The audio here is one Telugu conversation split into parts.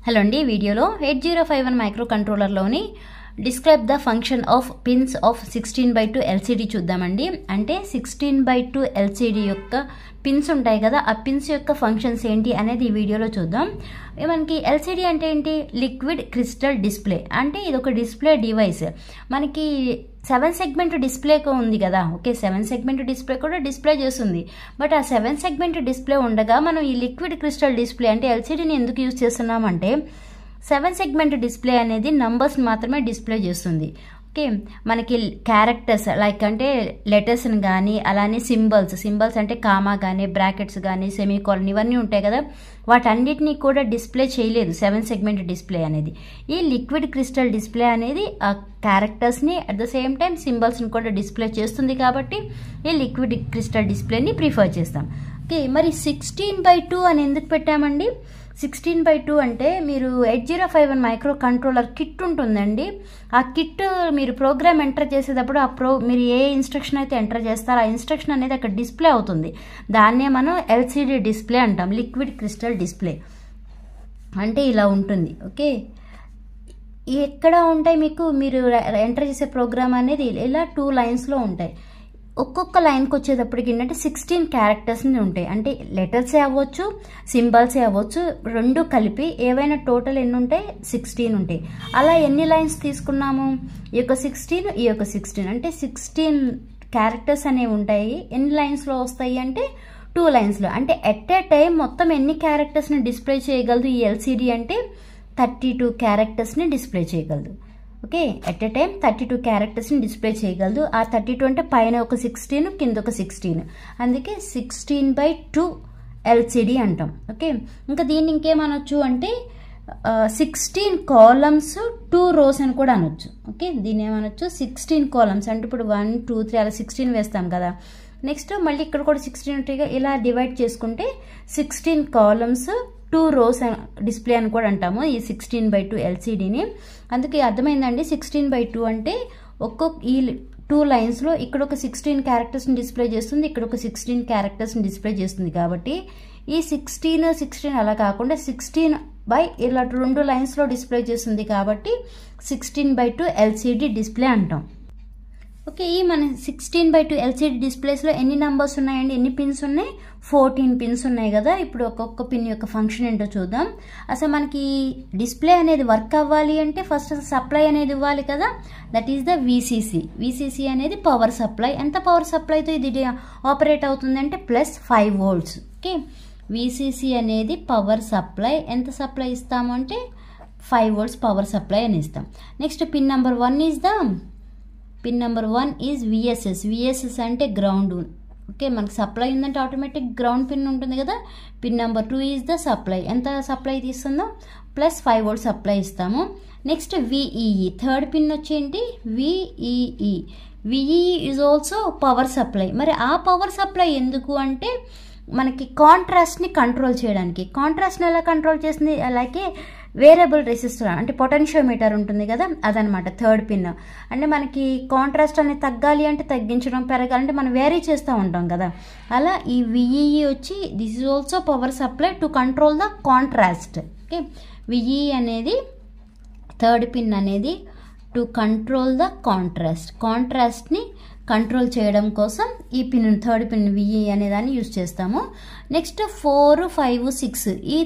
హలో అండి, వీడియోలో 8051 మైక్రో కంట్రోలర్లోని describe the function of pins of 16/2 LCD చూద్దామండి. అంటే 16/2 ఎల్సిడి యొక్క పిన్స్ ఉంటాయి కదా, ఆ పిన్స్ యొక్క ఫంక్షన్స్ ఏంటి అనేది ఈ వీడియోలో చూద్దాం. మనకి ఎల్సిడి అంటే ఏంటి? Liquid crystal display. అంటే ఇది ఒక డిస్ప్లే డివైస్. మనకి 7 సెగ్మెంట్ డిస్ప్లే ఉంది కదా, ఓకే, 7 సెగ్మెంట్ డిస్ప్లే కూడా డిస్ప్లే చేస్తుంది. బట్ ఆ 7 సెగ్మెంట్ డిస్ప్లే ఉండగా మనం ఈ లిక్విడ్ క్రిస్టల్ డిస్ప్లే అంటే ఎల్సిడిని ఎందుకు యూజ్ చేస్తున్నామంటే 7 సెగ్మెంట్ డిస్ప్లే అనేది నంబర్స్ మాత్రమే డిస్ప్లే చేస్తుంది. ఓకే, మనకి క్యారెక్టర్స్ లైక్ అంటే లెటర్స్ని కానీ అలానే సింబల్స్ అంటే కామా కానీ బ్రాకెట్స్ కానీ సెమీకోలన్ ఇవన్నీ ఉంటాయి కదా, వాటన్నిటినీ కూడా డిస్ప్లే చేయలేదు 7 సెగ్మెంట్ డిస్ప్లే అనేది. ఈ లిక్విడ్ క్రిస్టల్ డిస్ప్లే అనేది ఆ క్యారెక్టర్స్ని అట్ ద సేమ్ టైం సింబల్స్ని కూడా డిస్ప్లే చేస్తుంది. కాబట్టి ఈ లిక్విడ్ క్రిస్టల్ డిస్ప్లేని ప్రిఫర్ చేస్తాం. ఓకే, మరి 16/2 అని ఎందుకు పెట్టామండి? 16/2 అంటే మీరు 8051 మైక్రో కంట్రోలర్ కిట్ ఉంటుందండి. ఆ కిట్ మీరు ప్రోగ్రామ్ ఎంటర్ చేసేటప్పుడు మీరు ఏ ఇన్స్ట్రక్షన్ అయితే ఎంటర్ చేస్తారో ఆ ఇన్స్ట్రక్షన్ అనేది అక్కడ డిస్ప్లే అవుతుంది. దాన్నే మనం ఎల్సిడి డిస్ప్లే అంటాం, లిక్విడ్ క్రిస్టల్ డిస్ప్లే. అంటే ఇలా ఉంటుంది. ఓకే, ఎక్కడ ఉంటాయి మీకు, మీరు ఎంటర్ చేసే ప్రోగ్రామ్ అనేది ఇలా 2 లైన్స్లో ఉంటాయి. ఒక్కొక్క లైన్కి వచ్చేటప్పటికి ఏంటంటే 16 క్యారెక్టర్స్ని ఉంటాయి. అంటే లెటర్సే అవ్వచ్చు, సింబల్సే అవ్వచ్చు, రెండు కలిపి ఏవైనా టోటల్ ఎన్ని ఉంటాయి? 16 ఉంటాయి. అలా ఎన్ని లైన్స్ తీసుకున్నాము? ఈ యొక్క 16, ఈ యొక్క 16 అంటే 16 క్యారెక్టర్స్ అనేవి ఉంటాయి. ఎన్ని లైన్స్లో వస్తాయి అంటే 2 లైన్స్లో. అంటే ఎట్ ఏ టైం మొత్తం ఎన్ని క్యారెక్టర్స్ని డిస్ప్లే చేయగలదు ఈ ఎల్సిడి అంటే 32 క్యారెక్టర్స్ని డిస్ప్లే చేయగలదు. ఓకే, ఎట్ ఏ టైం 32 క్యారెక్టర్స్ని డిస్ప్లే చేయగలదు. ఆ 32 అంటే పైన ఒక 16, కింద ఒక 16, అందుకే 16/2 ఎల్సిడి అంటాం. ఓకే, ఇంకా దీన్ని ఇంకేమనొచ్చు అంటే 16 కాలమ్స్ 2 రోస్ అని కూడా అనొచ్చు. ఓకే, దీన్ని ఏమనొచ్చు? 16 కాలమ్స్ అంటే ఇప్పుడు 1, 2, 3 అలా 16 వేస్తాం కదా. నెక్స్ట్ మళ్ళీ ఇక్కడ కూడా 16 ఉంటాయి. ఇలా డివైడ్ చేసుకుంటే 16 కాలమ్స్ 2 రోస్ డిస్ప్లే అని కూడా అంటాము ఈ 16/2 ఎల్సిడిని. అందుకే అర్థమైందండి, 16/2 అంటే ఈ 2 లైన్స్లో ఇక్కడ ఒక 16 క్యారెక్టర్స్ని డిస్ప్లే చేస్తుంది, ఇక్కడ ఒక 16 క్యారెక్టర్స్ని డిస్ప్లే చేస్తుంది. కాబట్టి ఈ 16 అలా కాకుండా 16 ఇలా 2 లైన్స్లో డిస్ప్లే చేస్తుంది. కాబట్టి 16/2 ఎల్సిడి డిస్ప్లే అంటాం. ఓకే, ఈ మన 16/2 ఎల్సిడి డిస్ప్లేస్లో ఎన్ని నంబర్స్ ఉన్నాయండి, ఎన్ని పిన్స్ ఉన్నాయి? 14 పిన్స్ ఉన్నాయి కదా. ఇప్పుడు ఒక్కొక్క పిన్ యొక్క ఫంక్షన్ ఏంటో చూద్దాం. అసలు మనకి డిస్ప్లే అనేది వర్క్ అవ్వాలి అంటే ఫస్ట్ సప్లై అనేది ఇవ్వాలి కదా, దట్ ఈస్ ద విసిసి అనేది పవర్ సప్లై. ఎంత పవర్ సప్లైతో ఇది ఆపరేట్ అవుతుంది అంటే +5 volts. ఓకే, విసిసి అనేది పవర్ సప్లై. ఎంత సప్లై ఇస్తాము అంటే 5 volts పవర్ సప్లై అని ఇస్తాం. Next pin number 1 is VSS అంటే గ్రౌండ్. ఓకే, మనకి సప్లై ఉందంటే ఆటోమేటిక్ గ్రౌండ్ పిన్ ఉంటుంది కదా. Pin number 2 is the supply. ఎంత సప్లై తీస్తుందో +5 volts సప్లై ఇస్తాము. Next VEE third pin వచ్చేంటి? VEE is also power supply. మరి ఆ పవర్ సప్లై ఎందుకు అంటే మనకి కాంట్రాస్ట్ని కంట్రోల్ చేయడానికి. కాంట్రాస్ట్ని ఎలా కంట్రోల్ చేస్తుంది? అలాగే వేరియబుల్ రెసిస్టర్ అంటే పొటెన్షియోమీటర్ ఉంటుంది కదా, అదనమాట థర్డ్ పిన్. అంటే మనకి కాంట్రాస్ట్ అనేది తగ్గాలి అంటే తగ్గించడం, పెరగాలంటే మనం వేరీ చేస్తూ ఉంటాం కదా. అలా ఈ విఈఈ వచ్చి this is also power supply to control the contrast. Okay, VEE అనేది థర్డ్ పిన్ అనేది టు కంట్రోల్ ద కాంట్రాస్ట్ని కంట్రోల్ చేయడం కోసం ఈ పిన్ థర్డ్ పిన్ విఈ అనే దాన్ని యూజ్ చేస్తాము. నెక్స్ట్ 4, 5, 6 ఈ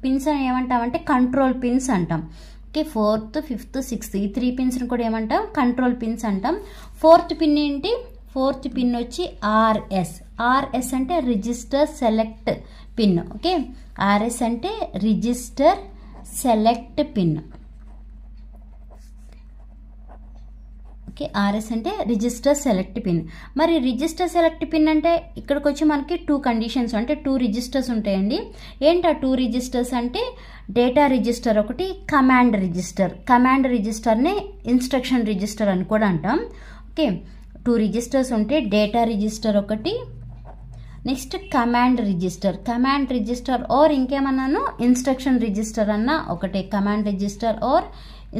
పిన్స్ అని ఏమంటామంటే కంట్రోల్ పిన్స్ అంటాం. ఓకే, 4th, 5th, 6th ఈ 3 పిన్స్ని కూడా ఏమంటాం? కంట్రోల్ పిన్స్ అంటాం. 4th పిన్ ఏంటి? 4th పిన్ వచ్చి ఆర్ఎస్ అంటే register select pin. Okay, RS అంటే register select pin. Okay, RS అంటే రిజిస్టర్ సెలెక్ట్ పిన్. మరి రిజిస్టర్ సెలెక్ట్ పిన్ అంటే ఇక్కడికి వచ్చి మనకి 2 కండిషన్స్ అంటే 2 రిజిస్టర్స్ ఉంటాయండి. ఏంటి ఆ 2 రిజిస్టర్స్ అంటే డేటా రిజిస్టర్ ఒకటి, కమాండ్ రిజిస్టర్ని ఇన్స్ట్రక్షన్ రిజిస్టర్ అని కూడా అంటాం. ఓకే, 2 రిజిస్టర్స్ ఉంటే డేటా రిజిస్టర్ ఒకటి, నెక్స్ట్ కమాండ్ రిజిస్టర్ ఆర్ ఇంకేమన్నాను ఇన్స్ట్రక్షన్ రిజిస్టర్ అన్న ఒకటే, command register or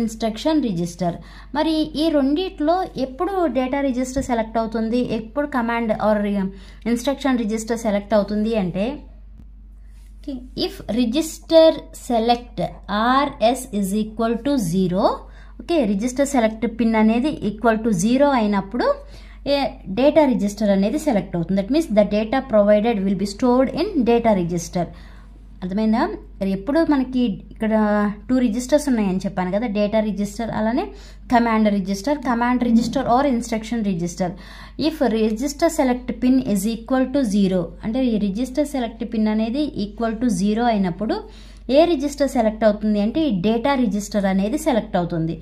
instruction register. మరి ఈ రెండిట్లో ఎప్పుడు డేటా రిజిస్టర్ సెలెక్ట్ అవుతుంది, ఎప్పుడు command or instruction register select అవుతుంది అంటే Okay. If register select RS is equal to 0, okay, register select pin అనేది ఈక్వల్ టు 0 అయినప్పుడు డేటా రిజిస్టర్ అనేది సెలెక్ట్ అవుతుంది. That means the data provided will be stored in data register. అర్థమైందా? ఎప్పుడు మనకి ఇక్కడ 2 రిజిస్టర్స్ ఉన్నాయని చెప్పాను కదా, డేటా రిజిస్టర్ అలానే command register or instruction register. If register select pin is equal to 0 అంటే ఈ రిజిస్టర్ సెలెక్ట్ పిన్ అనేది ఈక్వల్ టు 0 అయినప్పుడు ఏ రిజిస్టర్ సెలెక్ట్ అవుతుంది అంటే ఈ డేటా రిజిస్టర్ అనేది సెలెక్ట్ అవుతుంది.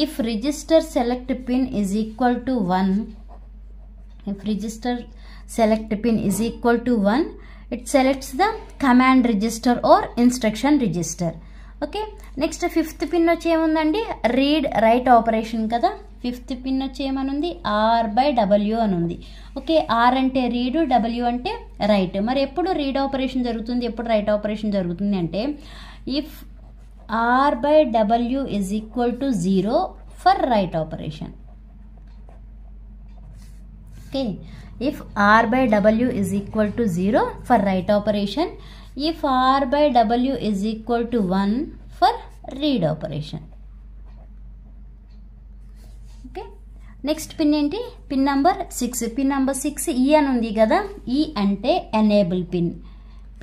If register select pin is equal to 1, if register select pin is equal to 1, it selects the command register or instruction register. Okay, next 5th pin వచ్చి ఏముందండి, రీడ్ రైట్ ఆపరేషన్ కదా. 5th పిన్ వచ్చి ఏమనుంది, R/W అని ఉంది. ఓకే, R అంటే రీడ్, W అంటే రైట్. మరి ఎప్పుడు రీడ్ ఆపరేషన్ జరుగుతుంది, ఎప్పుడు రైట్ ఆపరేషన్ జరుగుతుంది అంటే if R/W is equal to 0 for write operation. Okay, if R/W is equal to 0 for write operation, if R/W is equal to 1 for read operation. Okay, next pin ఏంటి, pin number 6. Pin number 6 E అని ఉంది కదా, E అంటే enable pin.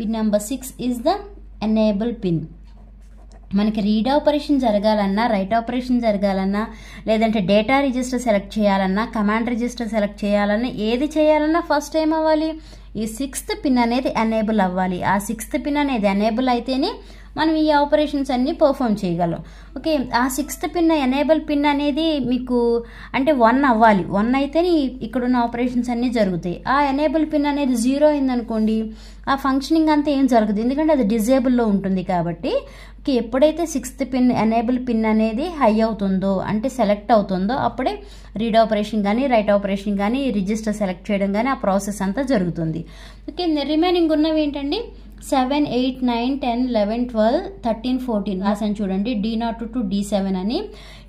Pin number 6 is the enable pin. మనకి రీడ్ ఆపరేషన్ జరగాలన్నా, రైట్ ఆపరేషన్ జరగాలన్నా, లేదంటే డేటా రిజిస్టర్ సెలెక్ట్ చేయాలన్నా, కమాండ్ రిజిస్టర్ సెలెక్ట్ చేయాలన్నా, ఏది చేయాలన్నా ఫస్ట్ ఏం అవ్వాలి, ఈ 6th పిన్ అనేది ఎనేబుల్ అవ్వాలి. ఆ 6th పిన్ అనేది ఎనేబుల్ అయితేనే మనం ఈ ఆపరేషన్స్ అన్నీ పర్ఫామ్ చేయగలం. ఓకే, ఆ 6th పిన్ ఎనేబుల్ పిన్ అనేది మీకు అంటే 1 అవ్వాలి. 1 అయితేనే ఇక్కడున్న ఆపరేషన్స్ అన్నీ జరుగుతాయి. ఆ ఎనేబుల్ పిన్ అనేది 0 అయిందనుకోండి, ఆ ఫంక్షనింగ్ అంతా ఏం జరగదు, ఎందుకంటే అది డిజేబుల్లో ఉంటుంది. కాబట్టి ఎప్పుడైతే 6th పిన్ ఎనేబుల్ పిన్ అనేది హై అవుతుందో అంటే సెలెక్ట్ అవుతుందో అప్పుడే రీడ్ ఆపరేషన్ కానీ రైట్ ఆపరేషన్ కానీ రిజిస్టర్ సెలెక్ట్ చేయడం కానీ ఆ ప్రాసెస్ అంతా జరుగుతుంది. ఓకే, రిమైనింగ్ ఉన్నవి ఏంటండి, 7, 8, 9, 10, 11, 12, 13, 14 రాసాను చూడండి, D0 to D7 అని.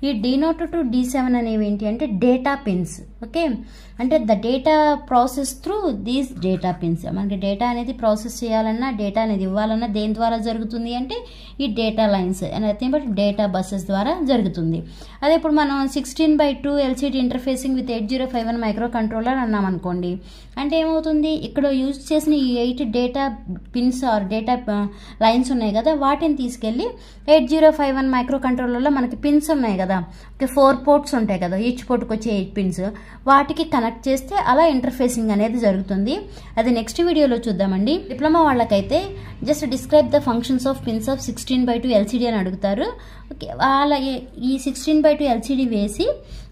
ఈ D0 to D7 అనేవి ఏంటి అంటే డేటా పిన్స్. ఓకే, అంటే the data process through these data pins. మనకి డేటా అనేది ప్రాసెస్ చేయాలన్నా, డేటా అనేది ఇవ్వాలన్నా దేని ద్వారా జరుగుతుంది అంటే ఈ data lines nothing but data buses ద్వారా జరుగుతుంది. అదే ఇప్పుడు మనం 16/2 LCD interfacing with 8051 microcontroller అన్నాం అనుకోండి, అంటే ఏమవుతుంది, ఇక్కడ యూజ్ చేసిన ఈ 8 data pins or data lines ఉన్నాయి కదా, వాటిని తీసుకెళ్ళి 8051 మైక్రో కంట్రోలర్లో మనకి పిన్స్ ఉన్నాయి కదా, ఓకే 4 పోర్ట్స్ ఉంటాయి కదా, ఈచ్ పోర్ట్కి వచ్చే 8 పిన్స్, వాటికి కనెక్ట్ చేస్తే అలా ఇంటర్ఫేసింగ్ అనేది జరుగుతుంది. అది నెక్స్ట్ వీడియోలో చూద్దామండి. డిప్లొమా వాళ్ళకైతే just describe the functions of pins of 16/2 LCD అని అడుగుతారు. ఓకే, అలాగే ఈ 16/2 LCD వేసి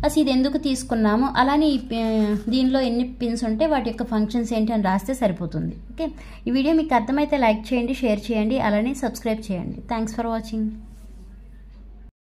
అసలు ఇది ఎందుకు తీసుకున్నాము, అలానే దీనిలో ఎన్ని పిన్స్ ఉంటే వాటి యొక్క ఫంక్షన్స్ ఏంటి అని రాస్తే సరిపోతుంది. ఓకే, ఈ వీడియో మీకు అర్థమైతే లైక్ చేయండి, షేర్ చేయండి, అలానే సబ్స్క్రైబ్ చేయండి. Thanks for watching.